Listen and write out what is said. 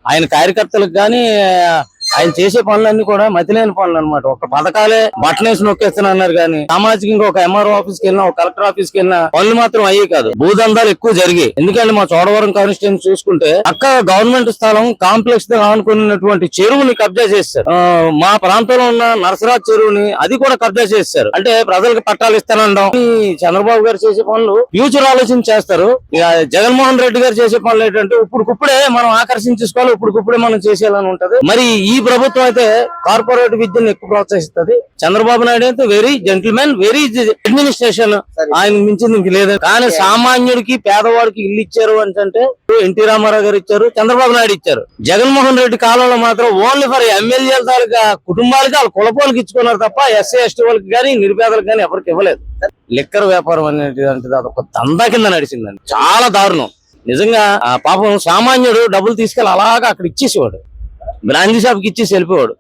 ఆయన కార్యకర్తలకు కానీ ఆయన చేసే పనులన్నీ కూడా మతిలేని పనులు అనమాట. ఒక పథకాలే బట్టనేసి నొక్కేస్తున్నా అన్నారు కానీ సామాజికంగా ఒక ఎంఆర్ఓ ఆఫీస్కి వెళ్ళినా, ఒక కలెక్టర్ ఆఫీస్కి వెళ్ళినా పనులు మాత్రం అయ్యే కాదు, భూదందాలు ఎక్కువ జరిగాయి. ఎందుకంటే మా చోడవరం కాన్స్టిట్యూన్సీ చూసుకుంటే అక్క గవర్నమెంట్ స్థలం కాంప్లెక్స్ తో ఆనుకున్నటువంటి చెరువుని కబ్జా చేశారు. మా ప్రాంతంలో ఉన్న నరసరాజ్ చెరువుని అది కూడా కబ్జా చేశారు. అంటే ప్రజలకు పట్టాలు ఇస్తానంటాం. చంద్రబాబు గారు చేసే పనులు ఫ్యూచర్ ఆలోచన చేస్తారు. ఇక జగన్మోహన్ రెడ్డి గారు చేసే పనులు ఏంటంటే ఇప్పుడుకుప్పుడే మనం ఆకర్షించుకోవాలి, ఇప్పుడుకుప్పుడే మనం చేసేయాలని ఉంటది. మరి ఈ ప్రభుత్వం అయితే కార్పొరేట్ విద్యను ఎక్కువ ప్రోత్సహిస్తుంది. చంద్రబాబు నాయుడు అయితే వెరీ జెంటిల్మెన్, వెరీ అడ్మినిస్ట్రేషన్, ఆయన మించింది ఇంక లేదు. కానీ సామాన్యుడికి పేదవాడికి ఇల్లు ఇచ్చారు అంటే ఎన్టీ రామారావు గారు ఇచ్చారు, చంద్రబాబు నాయుడు ఇచ్చారు. జగన్మోహన్ రెడ్డి కాలంలో మాత్రం ఓన్లీ ఫర్ ఎమ్మెల్యేల తాలూకా కుటుంబాలకి వాళ్ళ కులపోలకి ఇచ్చుకున్నారు తప్ప ఎస్సీ ఎస్టీ వాళ్ళకి కానీ నిరుపేదలకు కానీ ఎవరికి ఇవ్వలేదు. లిక్కర్ వ్యాపారం అనేది అదొక దందా కింద నడిచిందండి, చాలా దారుణం. నిజంగా పాపం సామాన్యుడు డబ్బులు తీసుకెళ్లి అలాగా అక్కడ ఇచ్చేసేవాడు, బ్రాందీ షాప్కి ఇచ్చేసి వెళ్ళిపోయాడు.